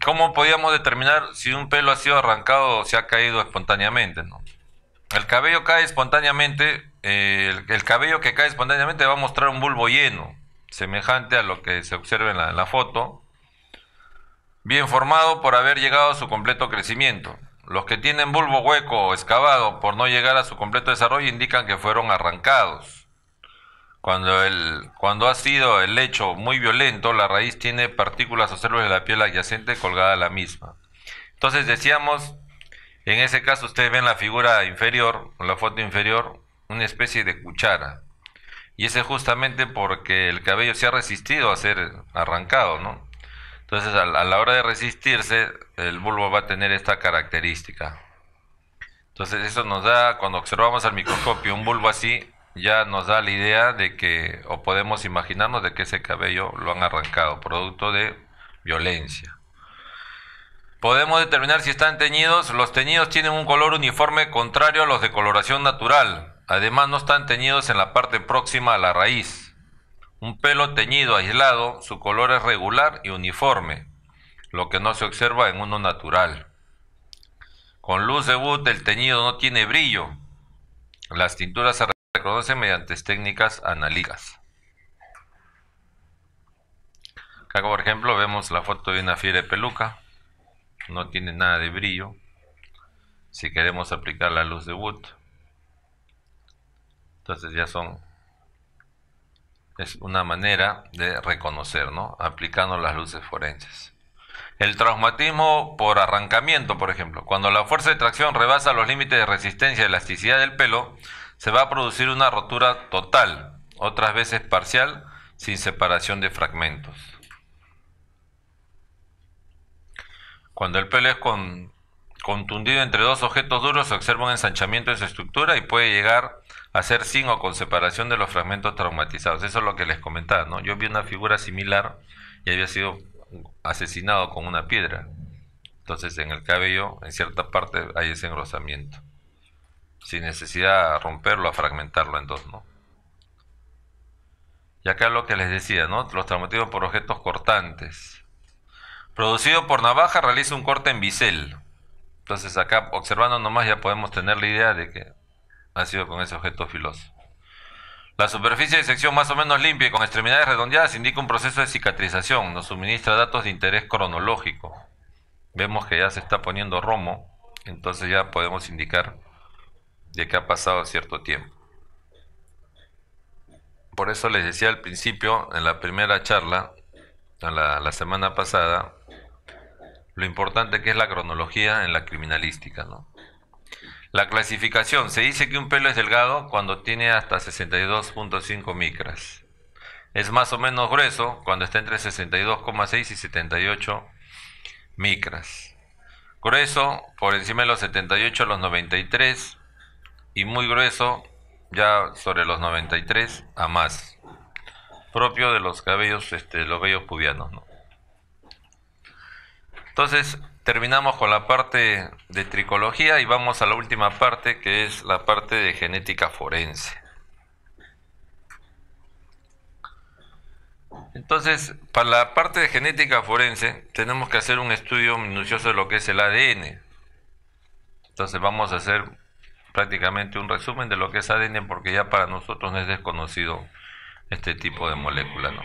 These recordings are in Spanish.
¿cómo podíamos determinar si un pelo ha sido arrancado o se ha caído espontáneamente, ¿no? El cabello cae espontáneamente, el cabello que cae espontáneamente va a mostrar un bulbo lleno, semejante a lo que se observa en la foto, bien formado por haber llegado a su completo crecimiento. Los que tienen bulbo hueco o excavado por no llegar a su completo desarrollo indican que fueron arrancados. Cuando ha sido el hecho muy violento, la raíz tiene partículas o células de la piel adyacente colgada a la misma. Entonces decíamos, en ese caso ustedes ven la figura inferior, la foto inferior, una especie de cuchara. Y ese es justamente porque el cabello se ha resistido a ser arrancado, ¿no? Entonces a la hora de resistirse, el bulbo va a tener esta característica. Entonces eso nos da, cuando observamos al microscopio un bulbo así, ya nos da la idea de que, o podemos imaginarnos de que ese cabello lo han arrancado, producto de violencia. Podemos determinar si están teñidos. Los teñidos tienen un color uniforme contrario a los de coloración natural. Además no están teñidos en la parte próxima a la raíz. Un pelo teñido aislado, su color es regular y uniforme, lo que no se observa en uno natural. Con luz de Wood el teñido no tiene brillo. Las tinturas se reconocen mediante técnicas analíticas. Acá, por ejemplo, vemos la foto de una fiera de peluca. No tiene nada de brillo. Si queremos aplicar la luz de Wood, entonces ya es una manera de reconocer, ¿no? Aplicando las luces forenses. El traumatismo por arrancamiento, por ejemplo. Cuando la fuerza de tracción rebasa los límites de resistencia y elasticidad del pelo, se va a producir una rotura total, otras veces parcial, sin separación de fragmentos. Cuando el pelo es contundido entre dos objetos duros, se observa un ensanchamiento de su estructura y puede llegar a ser sin o con separación de los fragmentos traumatizados. Eso es lo que les comentaba, ¿no? Yo vi una figura similar y había sido asesinado con una piedra. Entonces en el cabello, en cierta parte, hay ese engrosamiento, sin necesidad de romperlo, a fragmentarlo en dos, ¿no? Y acá lo que les decía, ¿no? Los traumatismos por objetos cortantes. Producido por navaja, realiza un corte en bisel. Entonces acá, observando nomás, ya podemos tener la idea de que ha sido con ese objeto filoso. La superficie de sección más o menos limpia y con extremidades redondeadas indica un proceso de cicatrización. Nos suministra datos de interés cronológico. Vemos que ya se está poniendo romo, entonces ya podemos indicar de que ha pasado cierto tiempo. Por eso les decía al principio, en la primera charla, la semana pasada, lo importante que es la cronología en la criminalística, ¿no? La clasificación. Se dice que un pelo es delgado cuando tiene hasta 62.5 micras. Es más o menos grueso cuando está entre 62,6 y 78 micras. Grueso por encima de los 78 a los 93 y muy grueso ya sobre los 93 a más. Propio de los cabellos, los vellos pubianos, ¿no? Entonces terminamos con la parte de tricología y vamos a la última parte, que es la parte de genética forense. Entonces, para la parte de genética forense tenemos que hacer un estudio minucioso de lo que es el ADN. Entonces vamos a hacer prácticamente un resumen de lo que es ADN, porque ya para nosotros no es desconocido este tipo de molécula, ¿no?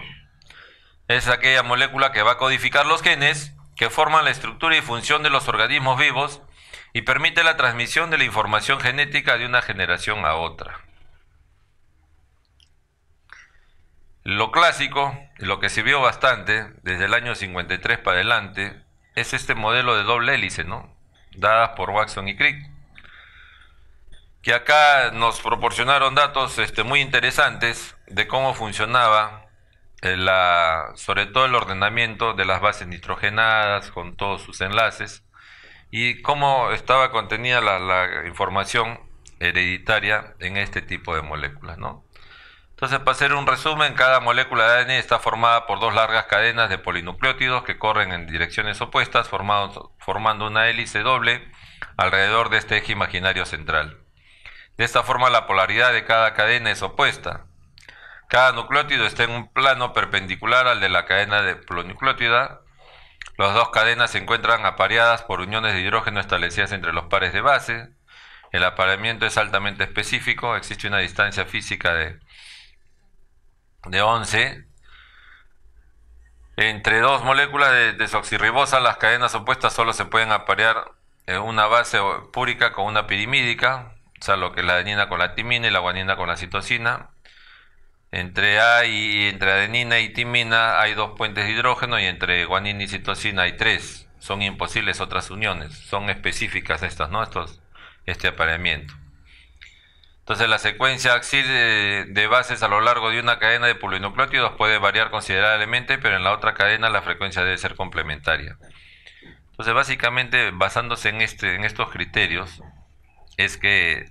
Es aquella molécula que va a codificar los genes que forman la estructura y función de los organismos vivos y permite la transmisión de la información genética de una generación a otra. Lo clásico, y lo que se vio bastante desde el año 53 para adelante, es este modelo de doble hélice, ¿no? Dadas por Watson y Crick, que acá nos proporcionaron datos muy interesantes de cómo funcionaba sobre todo el ordenamiento de las bases nitrogenadas con todos sus enlaces y cómo estaba contenida la información hereditaria en este tipo de moléculas, ¿no? Entonces, para hacer un resumen, cada molécula de ADN está formada por dos largas cadenas de polinucleótidos que corren en direcciones opuestas, formando una hélice doble alrededor de este eje imaginario central. De esta forma, la polaridad de cada cadena es opuesta. Cada nucleótido está en un plano perpendicular al de la cadena de polinucleótida Las dos cadenas se encuentran apareadas por uniones de hidrógeno establecidas entre los pares de base. El apareamiento es altamente específico, existe una distancia física de 11. Entre dos moléculas de desoxirribosa, las cadenas opuestas solo se pueden aparear una base púrica con una pirimídica, o sea, lo que es la adenina con la timina y la guanina con la citosina. Entre adenina y timina hay dos puentes de hidrógeno y entre guanina y citosina hay tres. Son imposibles otras uniones, son específicas estas, ¿no? Este apareamiento. Entonces la secuencia axil de bases a lo largo de una cadena de polinucleótidos puede variar considerablemente, pero en la otra cadena la frecuencia debe ser complementaria. Entonces básicamente basándose en estos criterios es que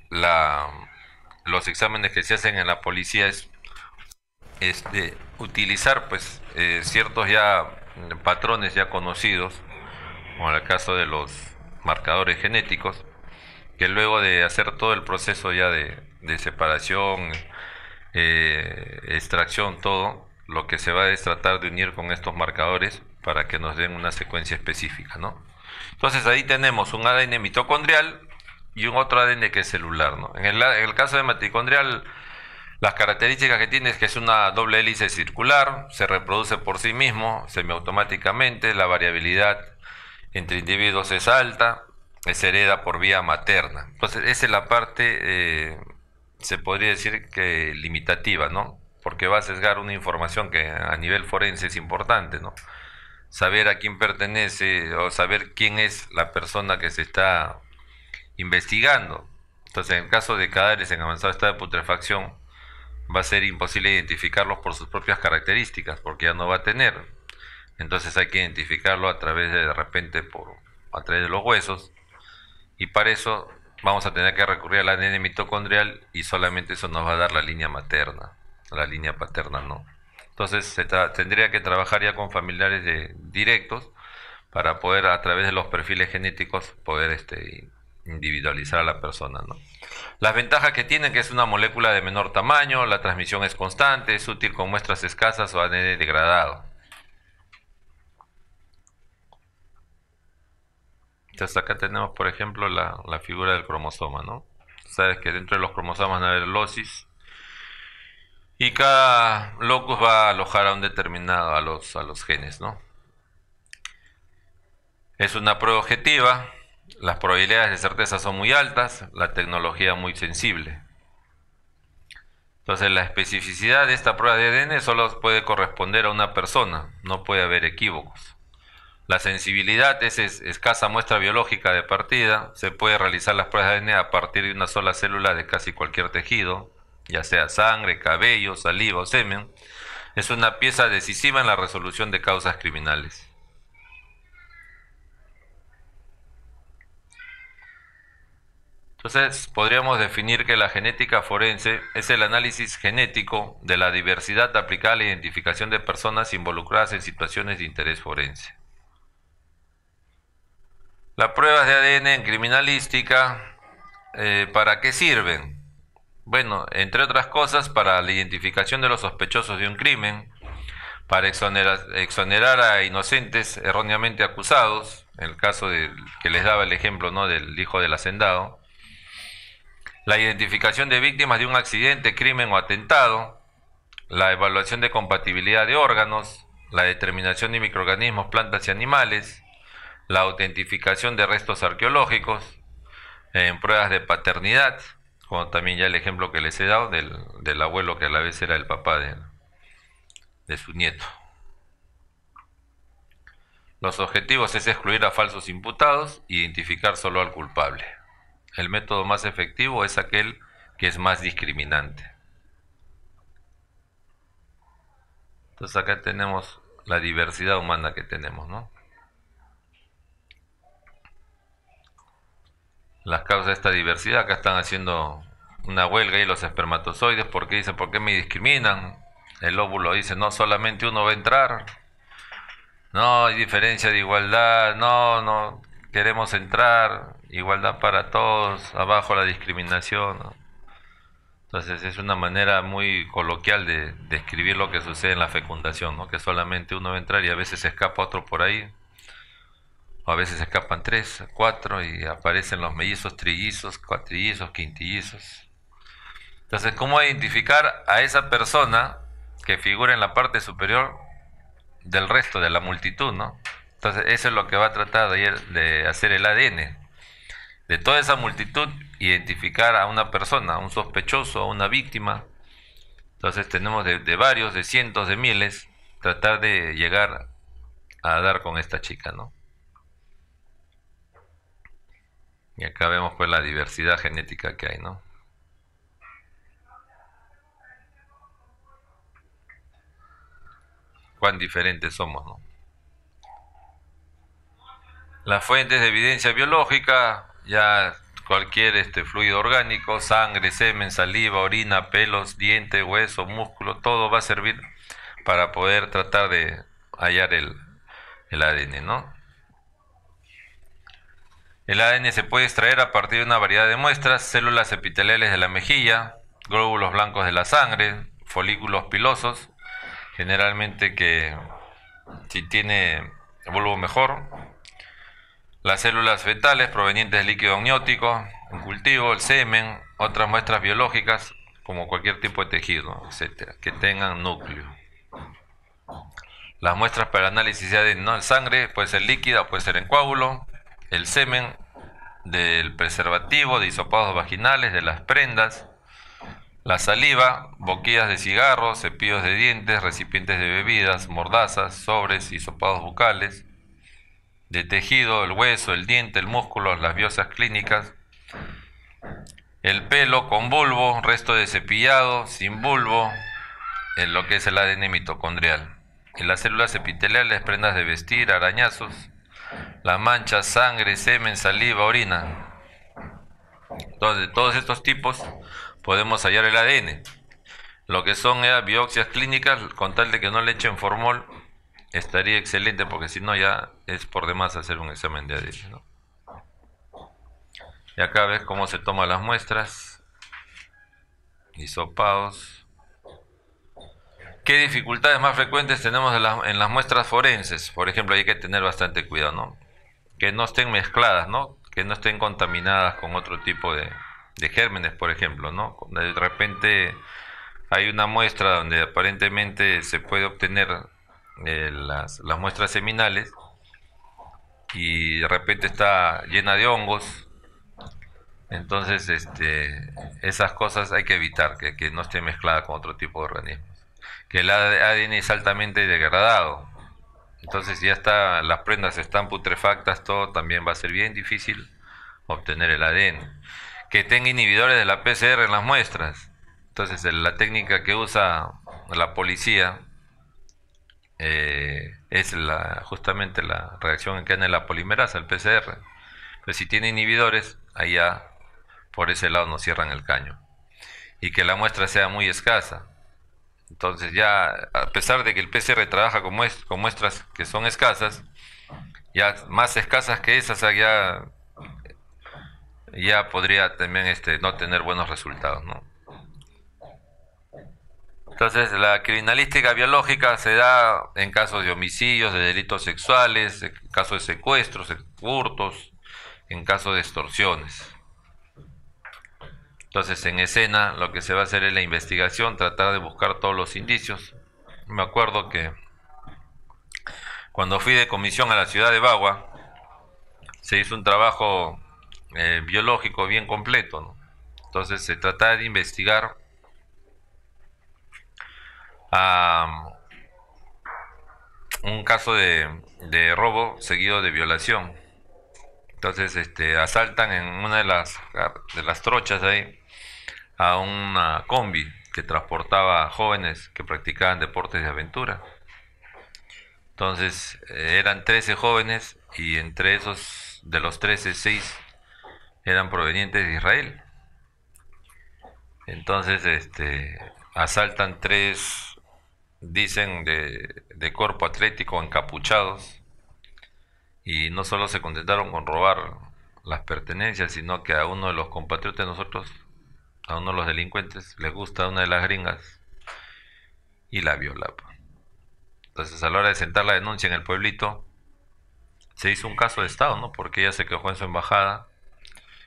los exámenes que se hacen en la policía es de utilizar pues ciertos ya patrones ya conocidos, como en el caso de los marcadores genéticos, que luego de hacer todo el proceso ya de separación, extracción, todo, lo que se va es tratar de unir con estos marcadores para que nos den una secuencia específica, ¿no? Entonces ahí tenemos un ADN mitocondrial y un otro ADN que es celular, ¿no? En el caso de mitocondrial, las características que tiene es que es una doble hélice circular, se reproduce por sí mismo, semiautomáticamente, la variabilidad entre individuos es alta, se hereda por vía materna. Entonces, esa es la parte, se podría decir que limitativa, ¿no? Porque va a sesgar una información que a nivel forense es importante, ¿no? Saber a quién pertenece o saber quién es la persona que se está investigando. Entonces, en el caso de cadáveres en avanzado estado de putrefacción, va a ser imposible identificarlos por sus propias características, porque ya no va a tener. Entonces hay que identificarlo a través de repente a través de los huesos, y para eso vamos a tener que recurrir al ADN mitocondrial y solamente eso nos va a dar la línea materna, la línea paterna no. Entonces tendría que trabajar ya con familiares directos para poder a través de los perfiles genéticos poder individualizar a la persona, ¿no? Las ventajas que tiene que es una molécula de menor tamaño, la transmisión es constante, es útil con muestras escasas o ADN degradado. Entonces acá tenemos, por ejemplo, la figura del cromosoma, ¿no? Sabes que dentro de los cromosomas va a haber losis y cada locus va a alojar a un determinado, a los genes, ¿no? Es una prueba objetiva, las probabilidades de certeza son muy altas, la tecnología muy sensible. Entonces la especificidad de esta prueba de ADN solo puede corresponder a una persona, no puede haber equívocos. La sensibilidad es escasa muestra biológica de partida, se puede realizar las pruebas de ADN a partir de una sola célula de casi cualquier tejido, ya sea sangre, cabello, saliva o semen. Es una pieza decisiva en la resolución de causas criminales. Entonces, podríamos definir que la genética forense es el análisis genético de la diversidad aplicada a la identificación de personas involucradas en situaciones de interés forense. Las pruebas de ADN en criminalística, ¿para qué sirven? Bueno, entre otras cosas, para la identificación de los sospechosos de un crimen, para exonerar a inocentes erróneamente acusados, en el caso que les daba el ejemplo, ¿no?, del hijo del hacendado, la identificación de víctimas de un accidente, crimen o atentado, la evaluación de compatibilidad de órganos, la determinación de microorganismos, plantas y animales, la autentificación de restos arqueológicos, en pruebas de paternidad, como también ya el ejemplo que les he dado del abuelo que a la vez era el papá de su nieto. Los objetivos es excluir a falsos imputados e identificar solo al culpable. El método más efectivo es aquel que es más discriminante. Entonces acá tenemos la diversidad humana que tenemos, ¿no? Las causas de esta diversidad, acá están haciendo una huelga y los espermatozoides, porque dicen, ¿por qué me discriminan? El óvulo dice, no, solamente uno va a entrar. No, hay diferencia de igualdad, no, queremos entrar, igualdad para todos, abajo la discriminación, ¿no? Entonces es una manera muy coloquial de describir lo que sucede en la fecundación, ¿no? Que solamente uno va a entrar y a veces se escapa otro por ahí. o a veces escapan tres, cuatro y aparecen los mellizos, trillizos, cuatrillizos, quintillizos. Entonces, ¿cómo identificar a esa persona que figura en la parte superior del resto de la multitud, ¿no? Entonces, eso es lo que va a tratar de hacer el ADN. De toda esa multitud, identificar a una persona, a un sospechoso, a una víctima. Entonces, tenemos de varios, de cientos, de miles, tratar de llegar a dar con esta chica, ¿no? Y acá vemos pues la diversidad genética que hay, ¿no? Cuán diferentes somos, ¿no? Las fuentes de evidencia biológica, ya cualquier fluido orgánico, sangre, semen, saliva, orina, pelos, diente, hueso, músculo, todo va a servir para poder tratar de hallar el ADN, ¿no? El ADN se puede extraer a partir de una variedad de muestras: células epiteliales de la mejilla, glóbulos blancos de la sangre, folículos pilosos, generalmente que si tiene bulbo mejor, las células fetales provenientes del líquido amniótico, en cultivo, el semen, otras muestras biológicas como cualquier tipo de tejido, etcétera, que tengan núcleo. Las muestras para análisis de ADN, ¿no? El sangre puede ser líquida, puede ser en coágulo, el semen del preservativo, de hisopados vaginales, de las prendas, la saliva, boquillas de cigarros, cepillos de dientes, recipientes de bebidas, mordazas, sobres, hisopados bucales, de tejido, el hueso, el diente, el músculo, las biopsias clínicas, el pelo con bulbo, resto de cepillado, sin bulbo, en lo que es el ADN mitocondrial, y las células epiteliales, prendas de vestir, arañazos, las manchas, sangre, semen, saliva, orina. Entonces, de todos estos tipos podemos hallar el ADN. Lo que son biopsias clínicas, con tal de que no le echen formol, estaría excelente, porque si no ya es por demás hacer un examen de ADN, ¿no? Y acá ves cómo se toman las muestras, hisopados. ¿Qué dificultades más frecuentes tenemos en las muestras forenses? Por ejemplo, hay que tener bastante cuidado, ¿no? Que no estén mezcladas, ¿no? Que no estén contaminadas con otro tipo de gérmenes, por ejemplo, ¿no? De repente hay una muestra donde aparentemente se puede obtener las muestras seminales y de repente está llena de hongos. Entonces, esas cosas hay que evitar, que no esté mezclada con otro tipo de organismos. Que el ADN es altamente degradado. Entonces, si ya está, las prendas están putrefactas, todo también va a ser bien difícil obtener el ADN. Que tenga inhibidores de la PCR en las muestras. Entonces, la técnica que usa la policía es justamente la reacción en cadena de la polimerasa, el PCR. Pero si tiene inhibidores, ahí ya por ese lado nos cierran el caño. Y que la muestra sea muy escasa. Entonces ya, a pesar de que el PCR trabaja con muestras que son escasas, ya más escasas que esas, ya podría también no tener buenos resultados, ¿no? Entonces, la criminalística biológica se da en casos de homicidios, de delitos sexuales, en casos de secuestros, de hurtos, en casos de extorsiones. Entonces, en escena, lo que se va a hacer es la investigación, tratar de buscar todos los indicios. Me acuerdo que cuando fui de comisión a la ciudad de Bagua, se hizo un trabajo biológico bien completo, ¿no? Entonces, se trataba de investigar un caso de robo seguido de violación. Entonces, asaltan en una de las trochas ahí a una combi que transportaba jóvenes que practicaban deportes de aventura. Entonces, eran 13 jóvenes y entre esos, de los 13, 6 eran provenientes de Israel. Entonces, asaltan 3, dicen, de cuerpo atlético, encapuchados, y no solo se contentaron con robar las pertenencias, sino que a uno de los compatriotas de nosotros, a uno de los delincuentes, les gusta una de las gringas y la viola. Entonces, a la hora de sentar la denuncia en el pueblito, se hizo un caso de Estado, ¿no? Porque ella se quejó en su embajada,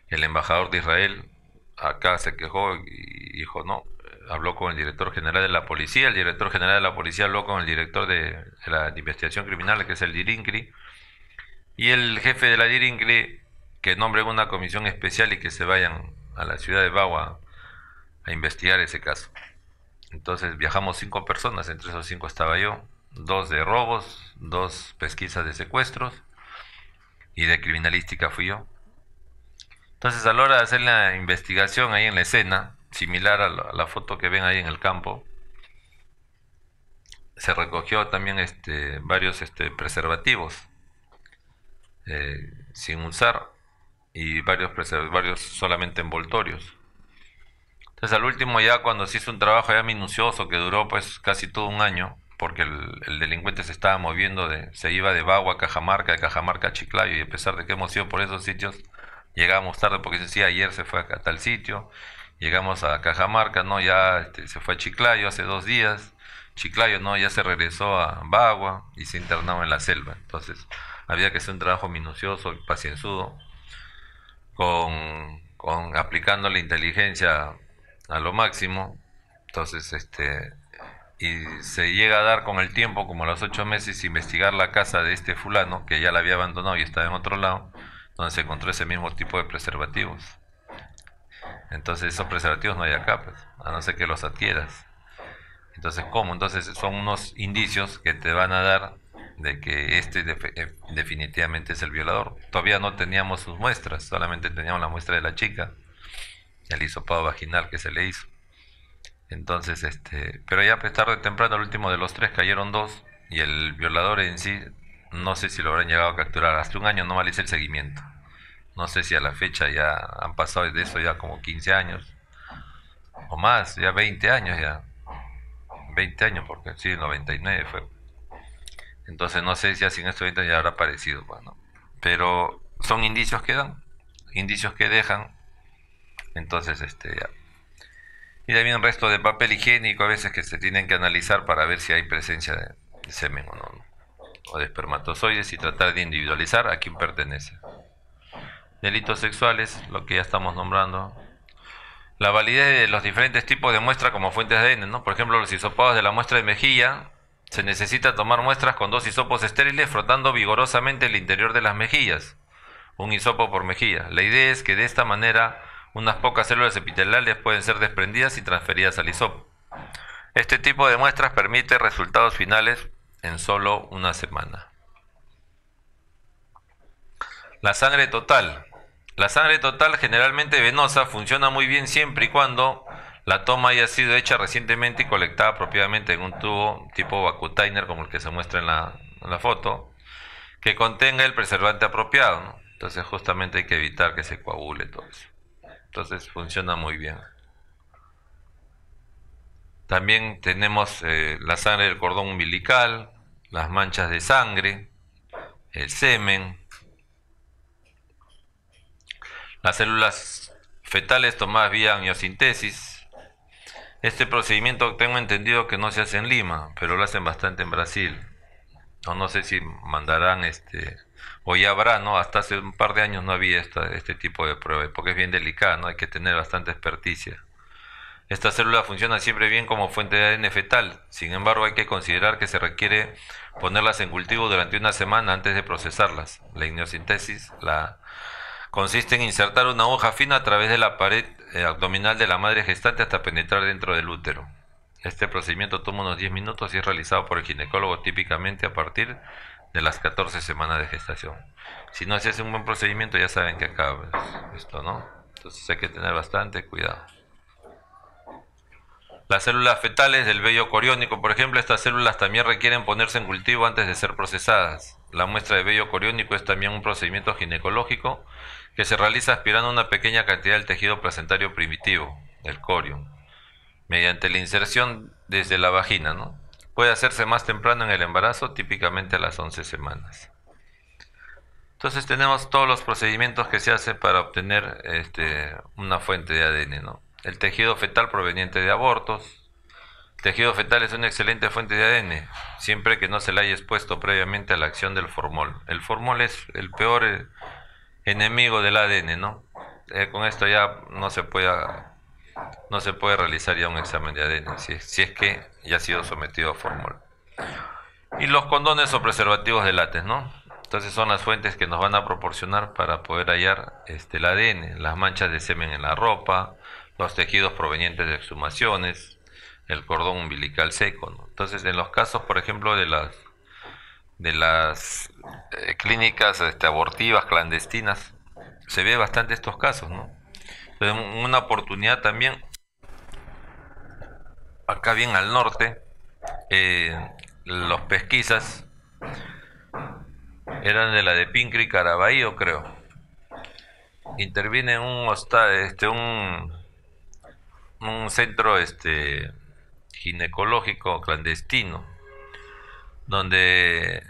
el embajador de Israel acá se quejó y dijo, no, habló con el director general de la policía, el director general de la policía habló con el director de la investigación criminal, que es el DIRINCRI, y el jefe de la DIRINCRI que nombren una comisión especial y que se vayan a la ciudad de Bagua a investigar ese caso. Entonces viajamos 5 personas, entre esos 5 estaba yo, 2 de robos, 2 pesquisas de secuestros y de criminalística fui yo. Entonces a la hora de hacer la investigación ahí en la escena, similar a la foto que ven ahí en el campo, se recogió también varios preservativos sin usar y varios solamente envoltorios. Entonces al último ya cuando se hizo un trabajo ya minucioso que duró pues casi todo un año, porque el delincuente se estaba moviendo, se iba de Bagua a Cajamarca, de Cajamarca a Chiclayo, y a pesar de que hemos ido por esos sitios, llegábamos tarde porque se decía ayer se fue a tal sitio, llegamos a Cajamarca, no, ya se fue a Chiclayo hace 2 días, Chiclayo no, ya se regresó a Bagua y se internaba en la selva. Entonces había que hacer un trabajo minucioso, pacienzudo, con aplicando la inteligencia a lo máximo. Entonces y se llega a dar con el tiempo, como a los 8 meses, investigar la casa de este fulano, que ya la había abandonado y estaba en otro lado, donde se encontró ese mismo tipo de preservativos. Entonces esos preservativos no hay acá, pues, a no ser que los adquieras. Entonces, ¿cómo? Entonces son unos indicios que te van a dar de que definitivamente es el violador. Todavía no teníamos sus muestras, solamente teníamos la muestra de la chica, el hisopado vaginal que se le hizo. Entonces, pero ya pues tarde o temprano, el último de los 3 cayeron 2 y el violador en sí, no sé si lo habrán llegado a capturar. Hasta un año no vale el seguimiento. No sé si a la fecha ya han pasado de eso ya como 15 años o más, ya 20 años ya. 20 años porque sí, 99 fue. Entonces no sé si así en estos 20 años ya habrá aparecido, bueno. Pero son indicios que dan, indicios que dejan. Entonces, ya. Y también un resto de papel higiénico a veces que se tienen que analizar para ver si hay presencia de semen o no, o de espermatozoides, y tratar de individualizar a quién pertenece. Delitos sexuales, lo que ya estamos nombrando. La validez de los diferentes tipos de muestra como fuentes de ADN, ¿no? Por ejemplo, los hisopados de la muestra de mejilla, se necesita tomar muestras con 2 hisopos estériles frotando vigorosamente el interior de las mejillas, un hisopo por mejilla. La idea es que de esta manera unas pocas células epiteliales pueden ser desprendidas y transferidas al hisopo. Este tipo de muestras permite resultados finales en solo una semana. La sangre total. La sangre total, generalmente venosa, funciona muy bien siempre y cuando la toma haya sido hecha recientemente y colectada apropiadamente en un tubo tipo vacutainer, como el que se muestra en la foto, que contenga el preservante apropiado, ¿no? Entonces justamente hay que evitar que se coagule todo eso. Entonces funciona muy bien. También tenemos la sangre del cordón umbilical, las manchas de sangre, el semen, las células fetales tomadas vía amniocentesis. Este procedimiento tengo entendido que no se hace en Lima, pero lo hacen bastante en Brasil. O no sé si mandarán o ya habrá, ¿no? Hasta hace un par de años no había este tipo de prueba, porque es bien delicada, ¿no? Hay que tener bastante experticia. Esta célula funciona siempre bien como fuente de ADN fetal, sin embargo hay que considerar que se requiere ponerlas en cultivo durante una semana antes de procesarlas. La amniocentesis consiste en insertar una aguja fina a través de la pared abdominal de la madre gestante hasta penetrar dentro del útero. Este procedimiento toma unos 10 minutos y es realizado por el ginecólogo típicamente a partir de las 14 semanas de gestación. Si no se hace un buen procedimiento ya saben que acaba esto, ¿no? Entonces hay que tener bastante cuidado. Las células fetales del vello coriónico, por ejemplo, estas células también requieren ponerse en cultivo antes de ser procesadas. La muestra de vello coriónico es también un procedimiento ginecológico que se realiza aspirando una pequeña cantidad del tejido placentario primitivo, el corium, mediante la inserción desde la vagina, ¿no? Puede hacerse más temprano en el embarazo, típicamente a las 11 semanas. Entonces tenemos todos los procedimientos que se hacen para obtener una fuente de ADN, ¿no? El tejido fetal proveniente de abortos, tejido fetal es una excelente fuente de ADN, siempre que no se le haya expuesto previamente a la acción del formol. El formol es el peor enemigo del ADN, ¿no? Con esto ya no se puede realizar ya un examen de ADN, si es que ya ha sido sometido a formol. Y los condones o preservativos de látex, ¿no? Entonces son las fuentes que nos van a proporcionar para poder hallar el ADN, las manchas de semen en la ropa, los tejidos provenientes de exhumaciones, el cordón umbilical seco, ¿no? Entonces, en los casos, por ejemplo, de las clínicas abortivas clandestinas, se ve bastante estos casos, ¿no? Entonces, una oportunidad también, acá bien al norte, los pesquisas eran de la de Pincri Caraballo, creo. Interviene un centro ginecológico clandestino donde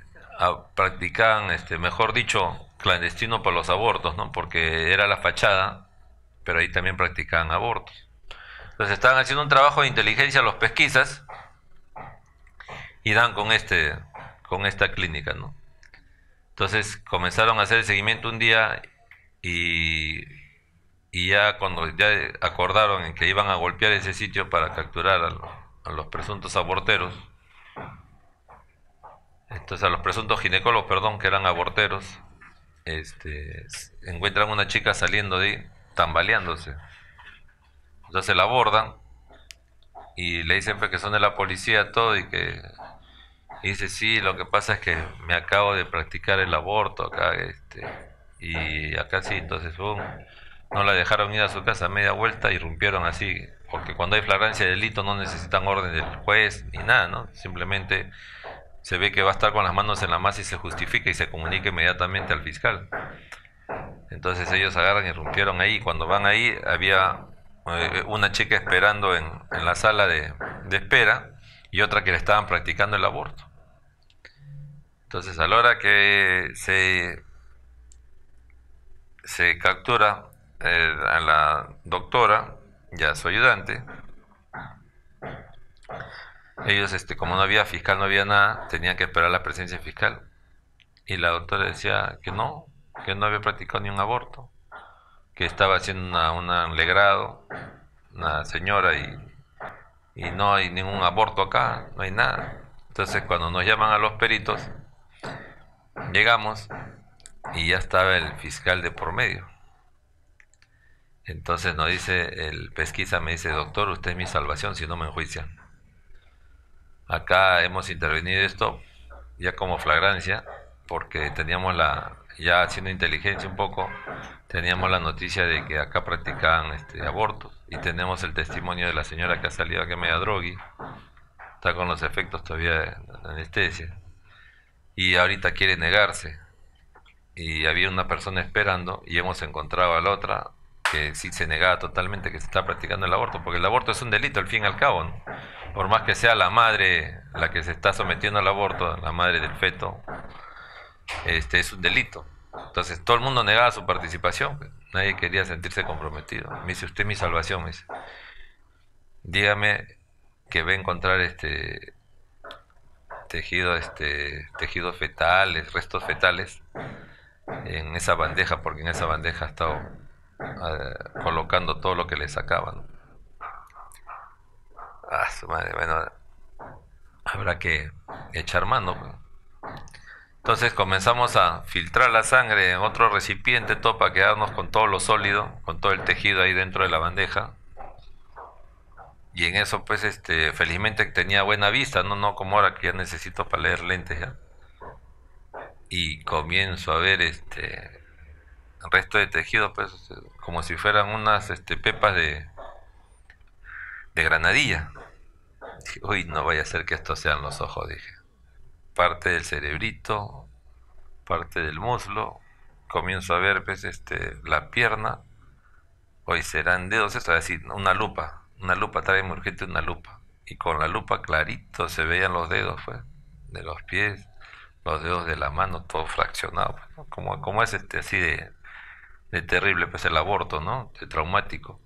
practicaban, mejor dicho, clandestino para los abortos, ¿no? Porque era la fachada, pero ahí también practicaban abortos. Entonces estaban haciendo un trabajo de inteligencia los pesquisas y dan con esta clínica, ¿no? Entonces comenzaron a hacer el seguimiento un día y, y ya cuando ya acordaron en que iban a golpear ese sitio para capturar a los presuntos aborteros, entonces a los presuntos ginecólogos, perdón, que eran aborteros, encuentran una chica saliendo de ahí, tambaleándose. Entonces la abordan y le dicen pues, que son de la policía todo y dice sí, lo que pasa es que me acabo de practicar el aborto acá, y acá sí, entonces no la dejaron ir a su casa a media vuelta y irrumpieron así, porque cuando hay flagrancia de delito no necesitan orden del juez ni nada, ¿no? Simplemente se ve que va a estar con las manos en la masa y se justifica y se comunica inmediatamente al fiscal. Entonces ellos agarran y irrumpieron ahí. Cuando van ahí había una chica esperando en la sala de espera y otra que le estaban practicando el aborto. Entonces a la hora que se captura a la doctora y a su ayudante, ellos, como no había fiscal, no había nada, tenían que esperar la presencia fiscal. Y la doctora decía que no había practicado ni un aborto, que estaba haciendo un legrado, una señora, y no hay ningún aborto acá, no hay nada. Entonces cuando nos llaman a los peritos, llegamos y ya estaba el fiscal de por medio. Entonces nos dice, el pesquisa me dice, doctor, usted es mi salvación si no me enjuician. Acá hemos intervenido esto ya como flagrancia, porque teníamos ya haciendo inteligencia un poco, teníamos la noticia de que acá practicaban abortos, y tenemos el testimonio de la señora que ha salido aquí media drogui, está con los efectos todavía de anestesia, y ahorita quiere negarse, y había una persona esperando, y hemos encontrado a la otra que sí se negaba totalmente que se está practicando el aborto, porque el aborto es un delito al fin y al cabo, ¿no? Por más que sea la madre la que se está sometiendo al aborto, la madre del feto, es un delito. Entonces todo el mundo negaba su participación, pues. Nadie quería sentirse comprometido. Me dice, usted es mi salvación, me dice. Dígame que va a encontrar tejidos fetales, restos fetales en esa bandeja, porque en esa bandeja ha estado colocando todo lo que le sacaban. Ah, su madre, bueno, habrá que echar mano, pues. Entonces comenzamos a filtrar la sangre en otro recipiente, todo para quedarnos con todo lo sólido, con todo el tejido ahí dentro de la bandeja. Y en eso, pues, felizmente tenía buena vista, no como ahora que ya necesito para leer lentes ya. Y comienzo a ver el resto de tejido, pues, como si fueran unas pepas de granadilla. Dije, uy, no vaya a ser que estos sean los ojos, dije. Parte del cerebrito, parte del muslo, comienzo a ver pues la pierna, hoy serán dedos, esto es así, una lupa, tráeme urgente una lupa, y con la lupa clarito se veían los dedos pues, de los pies, los dedos de la mano, todo fraccionado, pues, ¿no? Como es así de terrible pues el aborto, ¿no? De traumático.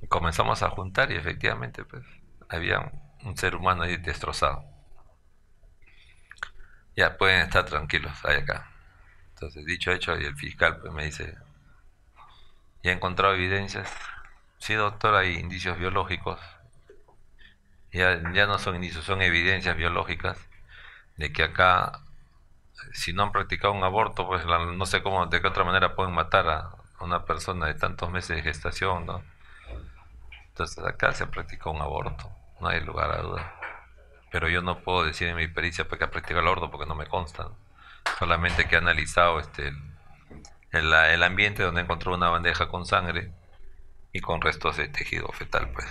Y comenzamos a juntar y efectivamente pues había un ser humano ahí destrozado. Ya pueden estar tranquilos, ahí acá. Entonces, dicho hecho, y el fiscal pues me dice, ¿ya he encontrado evidencias? Sí, doctor, hay indicios biológicos. Ya no son indicios, son evidencias biológicas de que acá, si no han practicado un aborto, pues no sé cómo, de qué otra manera pueden matar a una persona de tantos meses de gestación, ¿no? Entonces acá se practicó un aborto, no hay lugar a duda. Pero yo no puedo decir en mi pericia pues, que ha practicado el aborto porque no me consta, ¿no? Solamente que he analizado el ambiente donde encontró una bandeja con sangre y con restos de tejido fetal, pues,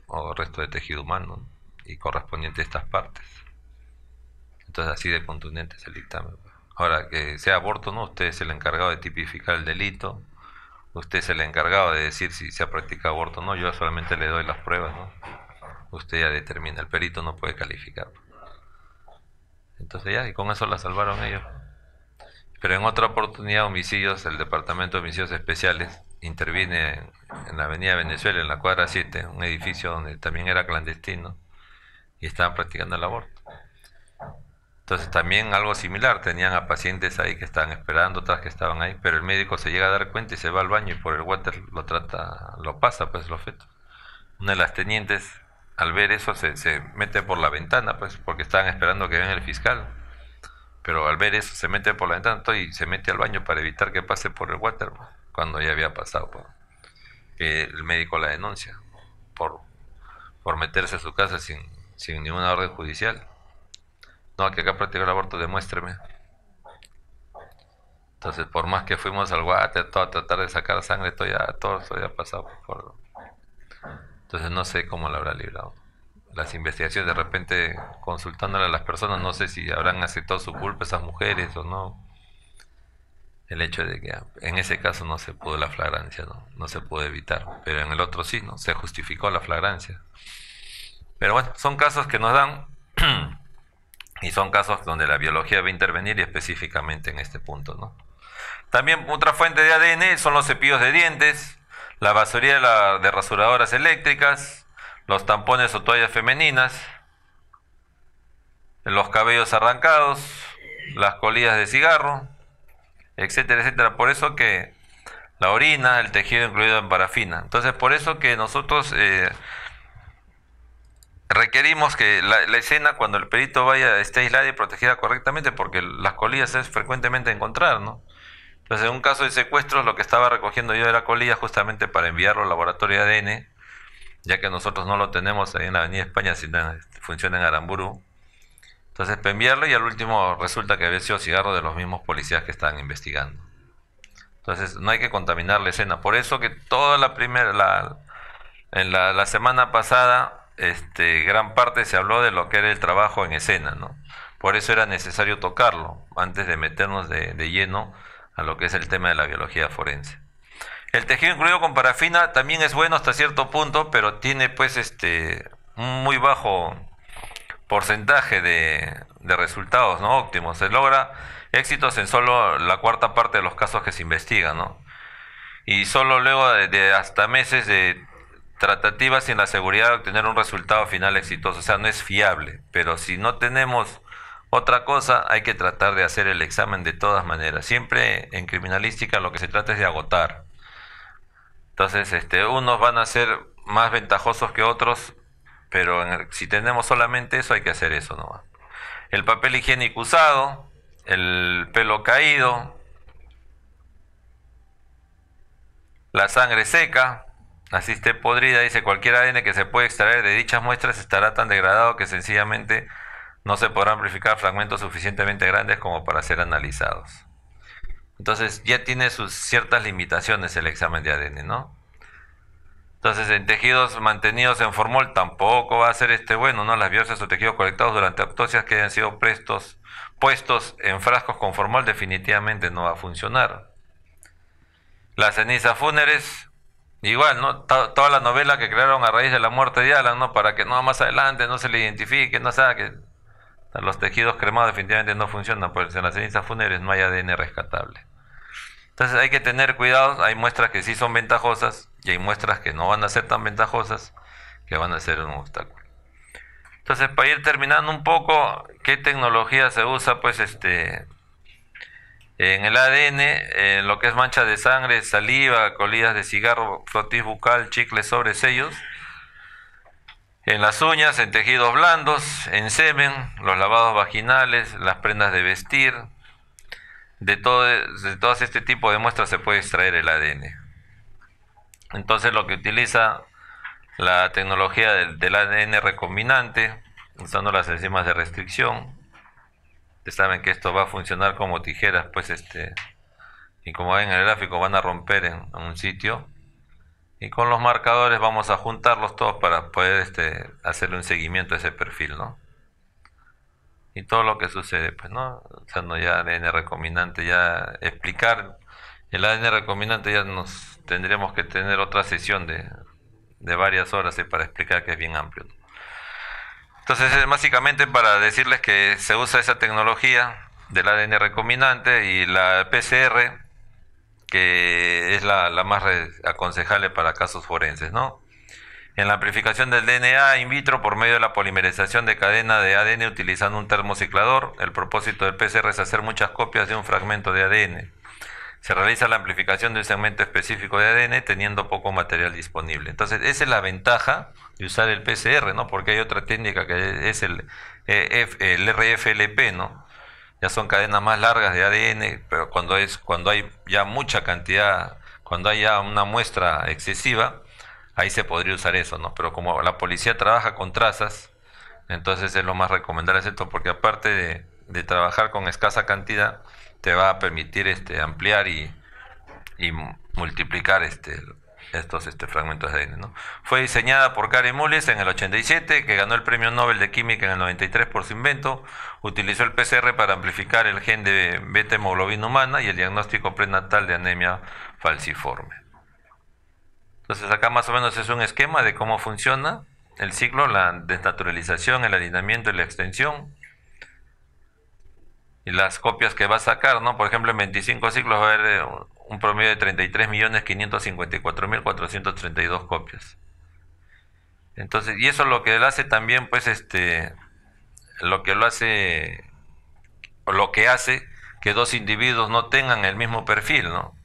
o restos de tejido humano, ¿no? Y correspondiente a estas partes. Entonces así de contundente es el dictamen, pues. Ahora, que sea aborto, ¿no? Usted es el encargado de tipificar el delito, usted es el encargado de decir si se ha practicado aborto o no, yo solamente le doy las pruebas, ¿no? Usted ya determina, el perito no puede calificar. Entonces ya, y con eso la salvaron ellos. Pero en otra oportunidad, homicidios, el Departamento de Homicidios Especiales interviene en la Avenida Venezuela, en la cuadra 7, un edificio donde también era clandestino y estaban practicando el aborto. Entonces también algo similar, tenían a pacientes ahí que estaban esperando, otras que estaban ahí, pero el médico se llega a dar cuenta y se va al baño y por el water lo pasa pues los fetos. Una de las tenientes al ver eso se mete por la ventana pues porque estaban esperando que venga el fiscal. Pero al ver eso se mete por la ventana y se mete al baño para evitar que pase por el water, pues, cuando ya había pasado. Pues, que el médico la denuncia por, por meterse a su casa sin ninguna orden judicial. No, que acá practicó el aborto, demuéstreme. Entonces, por más que fuimos al water, todo a tratar de sacar sangre, todo eso ya ha pasado por... Entonces no sé cómo la habrá librado. Las investigaciones, de repente consultándole a las personas, no sé si habrán aceptado su culpa esas mujeres o no. El hecho de que en ese caso no se pudo la flagrancia, no se pudo evitar, pero en el otro sí, ¿no? Se justificó la flagrancia. Pero bueno, son casos que nos dan y son casos donde la biología va a intervenir y específicamente en este punto, ¿no? También otra fuente de ADN son los cepillos de dientes, la basurilla de rasuradoras eléctricas, los tampones o toallas femeninas, los cabellos arrancados, las colillas de cigarro, etcétera, etcétera. Por eso que la orina, el tejido incluido en parafina. Entonces, por eso que nosotros requerimos que la escena, cuando el perito vaya, esté aislada y protegida correctamente, porque las colillas es frecuentemente encontrar, ¿no? Entonces, en un caso de secuestros, lo que estaba recogiendo yo era colillas justamente para enviarlo al laboratorio de ADN, ya que nosotros no lo tenemos ahí en la Avenida España, sino funciona en Aramburu. Entonces, para enviarlo y al último resulta que había sido cigarro de los mismos policías que estaban investigando. Entonces, no hay que contaminar la escena. Por eso que toda la semana pasada, gran parte se habló de lo que era el trabajo en escena, ¿no? Por eso era necesario tocarlo antes de meternos de lleno a lo que es el tema de la biología forense. El tejido incluido con parafina también es bueno hasta cierto punto, pero tiene pues un muy bajo porcentaje de resultados, ¿no? Óptimos. Se logra éxitos en solo la cuarta parte de los casos que se investigan, ¿no? Y solo luego de hasta meses de tratativas sin la seguridad de obtener un resultado final exitoso. O sea, no es fiable, pero si no tenemos otra cosa, hay que tratar de hacer el examen de todas maneras. Siempre en criminalística lo que se trata es de agotar. Entonces, unos van a ser más ventajosos que otros, pero si tenemos solamente eso, hay que hacer eso nomás. El papel higiénico usado, el pelo caído, la sangre seca, así esté podrida, dice cualquier ADN que se puede extraer de dichas muestras estará tan degradado que sencillamente no se podrán amplificar fragmentos suficientemente grandes como para ser analizados. Entonces ya tiene sus ciertas limitaciones el examen de ADN, ¿no? Entonces en tejidos mantenidos en formol tampoco va a ser bueno, ¿no? Las biopsias o tejidos colectados durante autopsias que hayan sido puestos en frascos con formol definitivamente no va a funcionar. Las cenizas fúnebres, igual, ¿no? Toda la novela que crearon a raíz de la muerte de Alan, ¿no? Para que no más adelante no se le identifique, no sea que los tejidos cremados definitivamente no funcionan, pues en las cenizas fúnebres no hay ADN rescatable. Entonces hay que tener cuidado, hay muestras que sí son ventajosas y hay muestras que no van a ser tan ventajosas, que van a ser un obstáculo. Entonces, para ir terminando un poco, ¿qué tecnología se usa? Pues en el ADN, en lo que es mancha de sangre, saliva, colillas de cigarro, frotis bucal, chicles sobre sellos, en las uñas, en tejidos blandos, en semen, los lavados vaginales, las prendas de vestir, de todo este tipo de muestras se puede extraer el ADN. Entonces lo que utiliza la tecnología del ADN recombinante, usando las enzimas de restricción, ustedes saben que esto va a funcionar como tijeras, pues y como ven en el gráfico van a romper en un sitio, y con los marcadores vamos a juntarlos todos para poder hacerle un seguimiento a ese perfil, ¿no? Y todo lo que sucede, pues, ¿no? Usando ya ADN recombinante, ya explicar el ADN recombinante ya nos tendríamos que tener otra sesión de varias horas para explicar, que es bien amplio, ¿no? Entonces es básicamente para decirles que se usa esa tecnología del ADN recombinante y la PCR, que es la más aconsejable para casos forenses, ¿no? En la amplificación del DNA in vitro por medio de la polimerización de cadena de ADN utilizando un termociclador, el propósito del PCR es hacer muchas copias de un fragmento de ADN. Se realiza la amplificación de un segmento específico de ADN teniendo poco material disponible. Entonces, esa es la ventaja de usar el PCR, ¿no? Porque hay otra técnica que es el RFLP, ¿no? Ya son cadenas más largas de ADN, pero cuando hay ya mucha cantidad, cuando hay ya una muestra excesiva, ahí se podría usar eso, ¿no? Pero como la policía trabaja con trazas, entonces es lo más recomendable esto, porque aparte de trabajar con escasa cantidad, te va a permitir ampliar y multiplicar estos fragmentos de ADN, ¿no? Fue diseñada por Karen Mullis en el 87, que ganó el Premio Nobel de Química en el 93 por su invento. Utilizó el PCR para amplificar el gen de beta hemoglobina humana y el diagnóstico prenatal de anemia falciforme. Entonces acá más o menos es un esquema de cómo funciona el ciclo, la desnaturalización, el alineamiento y la extensión. Y las copias que va a sacar, ¿no? Por ejemplo, en 25 ciclos va a haber un promedio de 33.554.432 copias. Entonces, y eso es lo que lo hace también, pues, lo que hace que dos individuos no tengan el mismo perfil, ¿no?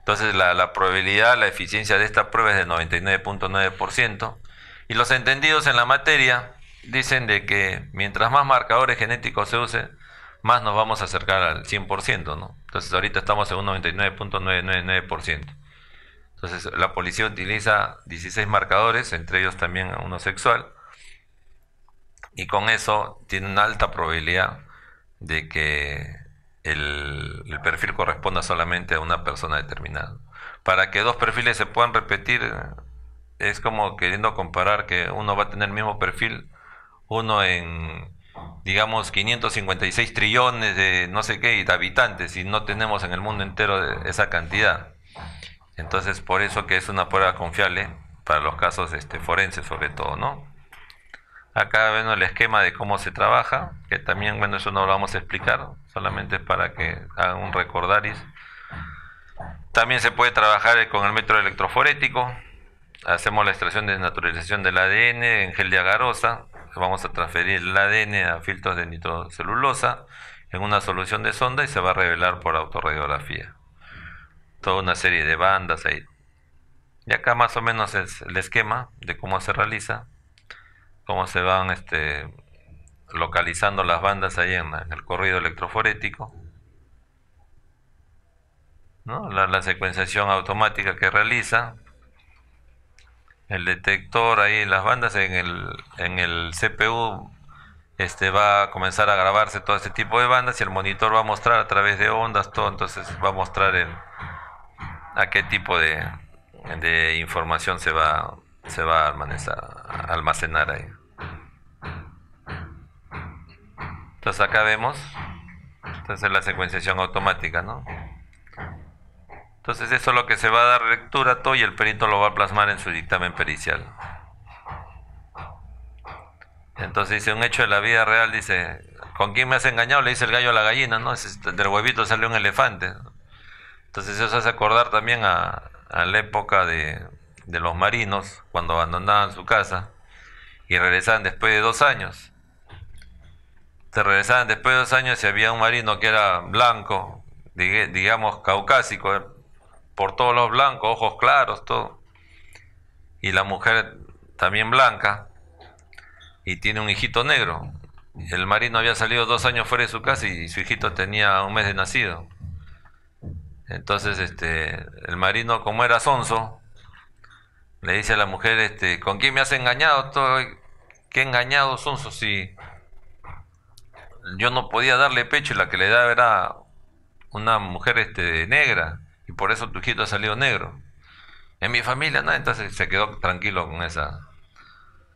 Entonces, la probabilidad, la eficiencia de esta prueba es de 99.9%. Y los entendidos en la materia dicen de que mientras más marcadores genéticos se usen, más nos vamos a acercar al 100%, ¿no? Entonces ahorita estamos en un 99.999%. Entonces la policía utiliza 16 marcadores, entre ellos también uno sexual, y con eso tiene una alta probabilidad de que el perfil corresponda solamente a una persona determinada. Para que dos perfiles se puedan repetir, es como queriendo comparar que uno va a tener el mismo perfil, uno en, digamos, 556 trillones de no sé qué de habitantes, y no tenemos en el mundo entero esa cantidad. Entonces, por eso que es una prueba confiable para los casos forenses sobre todo, ¿no? Acá ven el esquema de cómo se trabaja, que también, bueno, eso no lo vamos a explicar, solamente para que hagan un recordaris. También se puede trabajar con el método electroforético. Hacemos la extracción de desnaturalización del ADN en gel de agarosa. Vamos a transferir el ADN a filtros de nitrocelulosa en una solución de sonda y se va a revelar por autorradiografía. Toda una serie de bandas ahí. Y acá más o menos es el esquema de cómo se realiza, cómo se van localizando las bandas ahí en el corrido electroforético, ¿no? La secuenciación automática que realiza el detector ahí, las bandas en el CPU, va a comenzar a grabarse todo este tipo de bandas, y el monitor va a mostrar a través de ondas todo. Entonces va a mostrar a qué tipo de información se va a almacenar ahí. Entonces acá vemos, entonces la secuenciación automática, ¿no? Entonces eso es lo que se va a dar lectura a todo, y el perito lo va a plasmar en su dictamen pericial. Entonces dice, un hecho de la vida real, dice, ¿con quién me has engañado? Le dice el gallo a la gallina, ¿no? Del huevito salió un elefante. Entonces eso hace acordar también a la época de los marinos, cuando abandonaban su casa y regresaban después de 2 años. Se regresaban después de 2 años y había un marino que era blanco, digamos caucásico, por todos los blancos, ojos claros, todo. Y la mujer también blanca y tiene un hijito negro. El marino había salido 2 años fuera de su casa y su hijito tenía un mes de nacido. Entonces, el marino, como era sonso, le dice a la mujer, ¿con quién me has engañado? ¿Qué engañado, sonso? Si yo no podía darle pecho y la que le daba era una mujer, negra, y por eso tu hijito ha salido negro. En mi familia, ¿no? Entonces se quedó tranquilo con esa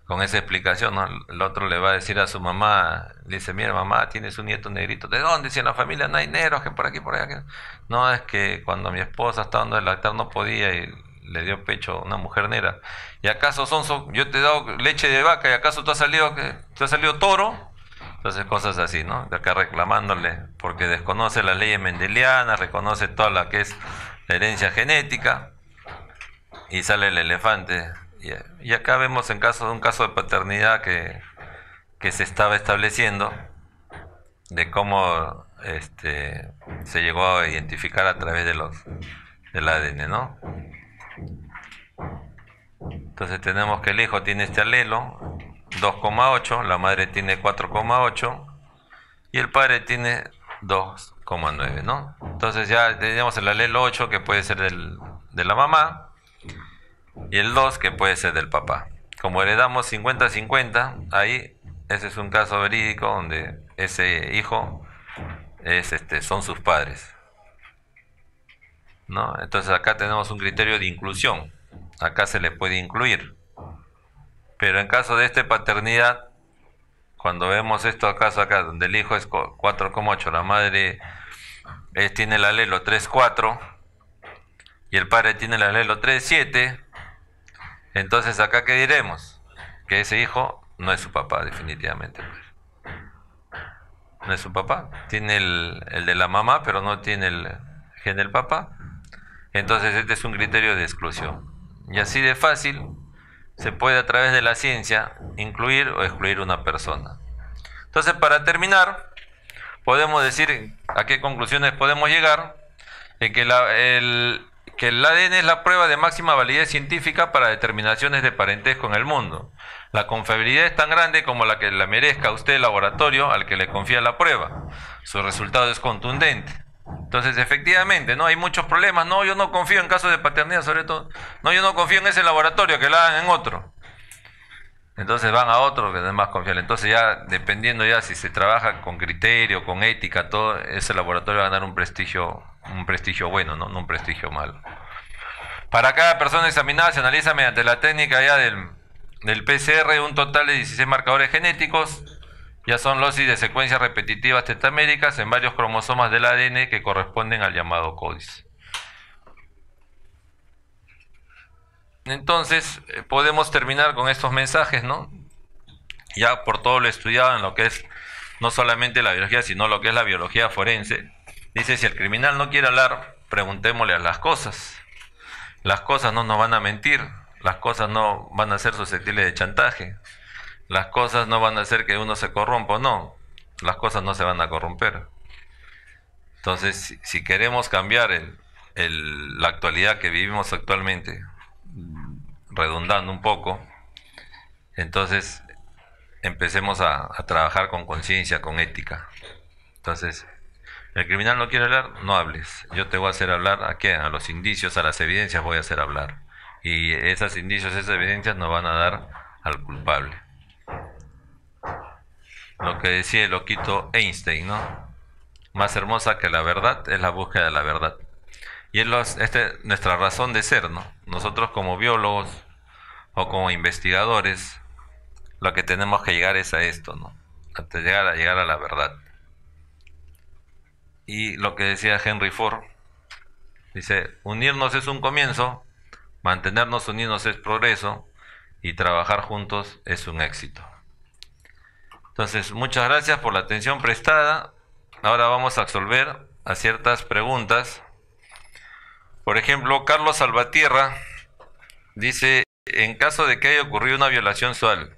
explicación, ¿no? El otro le va a decir a su mamá, le dice, mira mamá, tienes un nieto negrito. ¿De dónde? Si en la familia no hay negros, que por aquí, por allá. No, es que cuando mi esposa estaba dando el lactar no podía y le dio pecho a una mujer negra. ¿Y acaso, sonso, yo te he dado leche de vaca y acaso tú has salido toro? Entonces cosas así, ¿no? De acá reclamándole, porque desconoce las leyes mendelianas, reconoce toda la que es la herencia genética, y sale el elefante. Y acá vemos un caso de paternidad que se estaba estableciendo, de cómo se llegó a identificar a través del ADN, ¿no? Entonces tenemos que el hijo tiene este alelo, 2,8, la madre tiene 4,8 y el padre tiene 2,9, ¿no? Entonces ya tenemos el alelo 8 que puede ser de la mamá y el 2 que puede ser del papá. Como heredamos 50-50, ahí ese es un caso verídico donde ese hijo son sus padres, ¿no? Entonces acá tenemos un criterio de inclusión, acá se le puede incluir. Pero en caso de paternidad, cuando vemos esto acaso acá, donde el hijo es 4,8, la madre tiene el alelo 3,4 y el padre tiene el alelo 3,7, entonces acá ¿qué diremos? Que ese hijo no es su papá, definitivamente. No es su papá. Tiene el de la mamá, pero no tiene el gen del papá. Entonces este es un criterio de exclusión. Y así de fácil se puede a través de la ciencia incluir o excluir una persona. Entonces, para terminar, podemos decir a qué conclusiones podemos llegar, en que que el ADN es la prueba de máxima validez científica para determinaciones de parentesco en el mundo. La confiabilidad es tan grande como la que la merezca usted el laboratorio al que le confía la prueba. Su resultado es contundente. Entonces, efectivamente, ¿no? Hay muchos problemas. No, yo no confío en casos de paternidad, sobre todo. No, yo no confío en ese laboratorio, que la hagan en otro. Entonces van a otro que es más confiable. Entonces ya, dependiendo ya si se trabaja con criterio, con ética, todo, ese laboratorio va a ganar un prestigio bueno, ¿no? No un prestigio malo. Para cada persona examinada se analiza mediante la técnica ya del PCR un total de 16 marcadores genéticos. Ya son losis de secuencias repetitivas tetaméricas en varios cromosomas del ADN que corresponden al llamado códice. Entonces, podemos terminar con estos mensajes, ¿no? Ya por todo lo estudiado en lo que es no solamente la biología, sino lo que es la biología forense. Dice, si el criminal no quiere hablar, preguntémosle a las cosas. Las cosas no nos van a mentir, las cosas no van a ser susceptibles de chantaje. Las cosas no van a hacer que uno se corrompa, no. Las cosas no se van a corromper. Entonces, si queremos cambiar la actualidad que vivimos actualmente, redundando un poco, entonces empecemos a trabajar con conciencia, con ética. Entonces, el criminal no quiere hablar, no hables. Yo te voy a hacer hablar, ¿a qué? A los indicios, a las evidencias voy a hacer hablar. Y esos indicios, esas evidencias nos van a dar al culpable. Lo que decía el loquito Einstein, ¿no? Más hermosa que la verdad es la búsqueda de la verdad. Y es nuestra razón de ser, ¿no? Nosotros como biólogos o como investigadores, lo que tenemos que llegar es a esto, ¿no? Hasta llegar a la verdad. Y lo que decía Henry Ford, dice, unirnos es un comienzo, mantenernos unidos es progreso y trabajar juntos es un éxito. Entonces, muchas gracias por la atención prestada. Ahora vamos a absolver a ciertas preguntas. Por ejemplo, Carlos Salvatierra dice, en caso de que haya ocurrido una violación sexual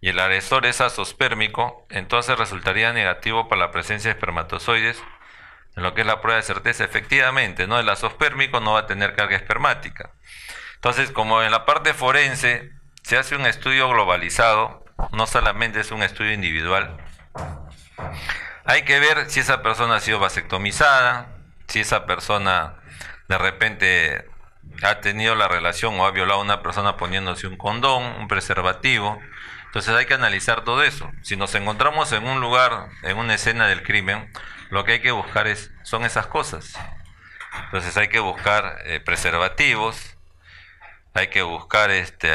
y el agresor es azospérmico, entonces resultaría negativo para la presencia de espermatozoides en lo que es la prueba de certeza. Efectivamente, ¿no? El azospérmico no va a tener carga espermática. Entonces, como en la parte forense se hace un estudio globalizado, no solamente es un estudio individual, hay que ver si esa persona ha sido vasectomizada, si esa persona de repente ha tenido la relación o ha violado a una persona poniéndose un condón, un preservativo. Entonces hay que analizar todo eso. Si nos encontramos en un lugar, en una escena del crimen, lo que hay que buscar son esas cosas. Entonces hay que buscar preservativos, hay que buscar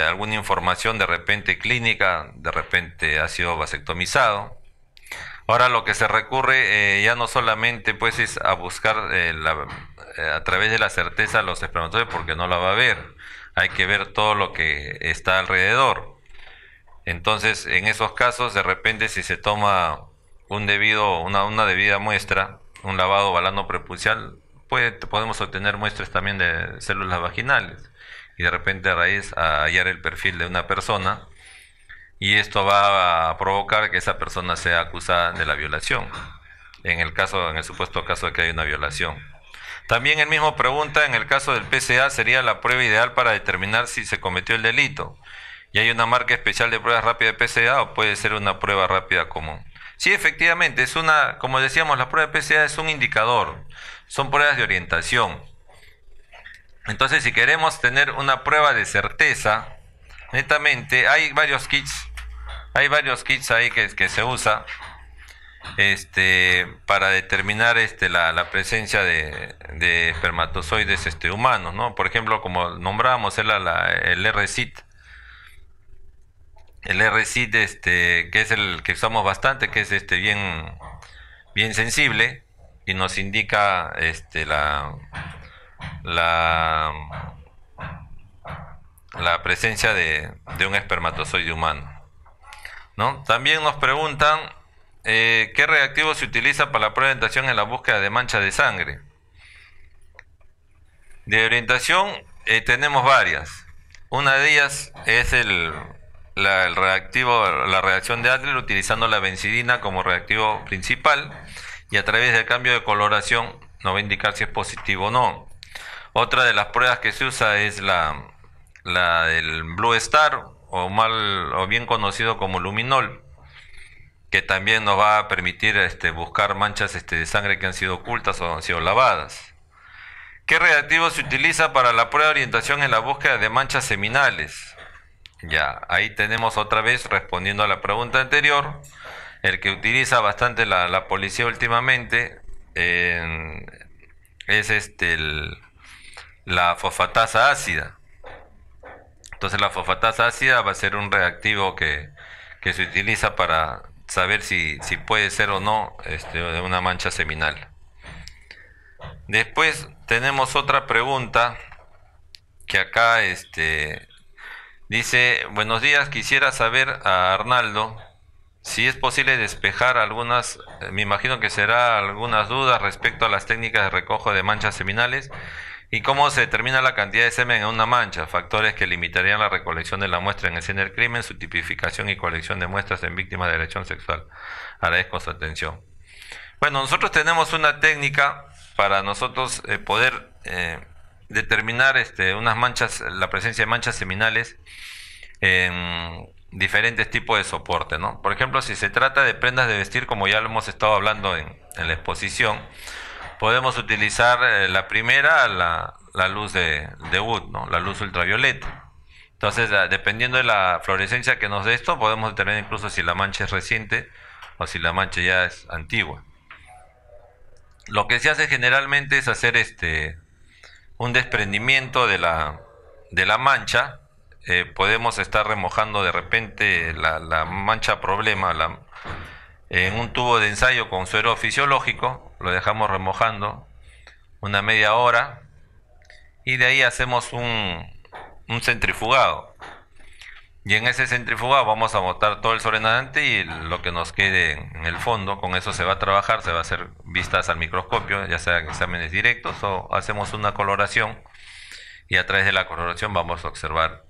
alguna información de repente clínica, de repente ha sido vasectomizado. Ahora lo que se recurre ya no solamente pues es a buscar a través de la certeza los espermatozoides porque no la va a ver, hay que ver todo lo que está alrededor. Entonces en esos casos de repente si se toma una debida muestra, un lavado balano prepulsial, podemos obtener muestras también de células vaginales y de repente a raíz a hallar el perfil de una persona y esto va a provocar que esa persona sea acusada de la violación, en el supuesto caso de que haya una violación. También él mismo pregunta, en el caso del PSA, ¿sería la prueba ideal para determinar si se cometió el delito? ¿Y hay una marca especial de pruebas rápidas de PSA o puede ser una prueba rápida común? Sí, efectivamente, como decíamos, la prueba de PSA es un indicador, son pruebas de orientación. Entonces, si queremos tener una prueba de certeza, netamente, hay varios kits ahí que se usa para determinar la presencia de espermatozoides humanos, ¿no? Por ejemplo, como nombramos el RCIT, que es el que usamos bastante, que es bien sensible y nos indica la, la presencia de un espermatozoide humano, ¿no? También nos preguntan qué reactivo se utiliza para la prueba de orientación en la búsqueda de manchas de sangre. De orientación tenemos varias. Una de ellas es el reactivo, la reacción de Adler utilizando la bencidina como reactivo principal y a través del cambio de coloración nos va a indicar si es positivo o no. Otra de las pruebas que se usa es la del Blue Star o bien conocido como luminol, que también nos va a permitir buscar manchas de sangre que han sido ocultas o han sido lavadas. ¿Qué reactivo se utiliza para la prueba de orientación en la búsqueda de manchas seminales? Ya, ahí tenemos otra vez respondiendo a la pregunta anterior, el que utiliza bastante la policía últimamente es la fosfatasa ácida. Entonces la fosfatasa ácida va a ser un reactivo que se utiliza para saber si puede ser o no una mancha seminal. Después tenemos otra pregunta que acá dice: buenos días, quisiera saber a Arnaldo si es posible despejar algunas, me imagino que será algunas dudas respecto a las técnicas de recojo de manchas seminales y cómo se determina la cantidad de semen en una mancha, factores que limitarían la recolección de la muestra en escena del crimen, su tipificación y colección de muestras en víctimas de agresión sexual. Agradezco su atención. Bueno, nosotros tenemos una técnica para nosotros poder determinar unas manchas, la presencia de manchas seminales en diferentes tipos de soporte, ¿no? Por ejemplo, si se trata de prendas de vestir, como ya lo hemos estado hablando en la exposición, podemos utilizar la primera, la luz de Wood, ¿no? La luz ultravioleta. Entonces, dependiendo de la fluorescencia que nos dé esto, podemos determinar incluso si la mancha es reciente o si la mancha ya es antigua. Lo que se hace generalmente es hacer un desprendimiento de la mancha. Podemos estar remojando de repente la mancha problema en un tubo de ensayo con suero fisiológico, lo dejamos remojando una media hora y de ahí hacemos un centrifugado. Y en ese centrifugado vamos a botar todo el sobrenadante y lo que nos quede en el fondo, con eso se va a trabajar, se va a hacer vistas al microscopio, ya sea exámenes directos o hacemos una coloración y a través de la coloración vamos a observar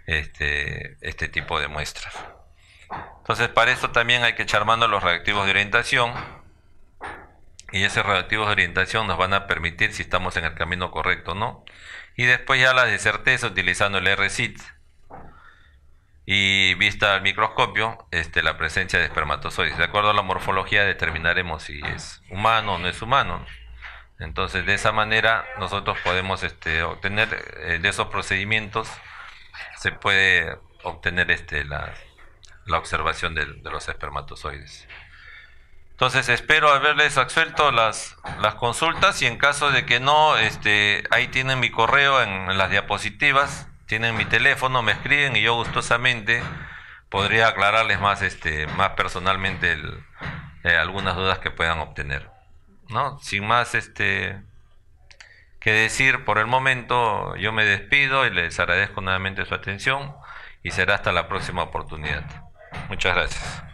este tipo de muestras. Entonces, para esto también hay que echar mano a los reactivos de orientación, y esos reactivos de orientación nos van a permitir si estamos en el camino correcto o no. Y después ya las de certeza utilizando el RCIT y vista al microscopio, la presencia de espermatozoides. De acuerdo a la morfología determinaremos si es humano o no es humano. Entonces, de esa manera nosotros podemos obtener de esos procedimientos, se puede obtener la observación de los espermatozoides. Entonces, espero haberles absuelto las consultas, y en caso de que no, ahí tienen mi correo en las diapositivas, tienen mi teléfono, me escriben y yo gustosamente podría aclararles más personalmente algunas dudas que puedan obtener, ¿no? Sin más que decir por el momento, yo me despido y les agradezco nuevamente su atención, y será hasta la próxima oportunidad. Muchas gracias.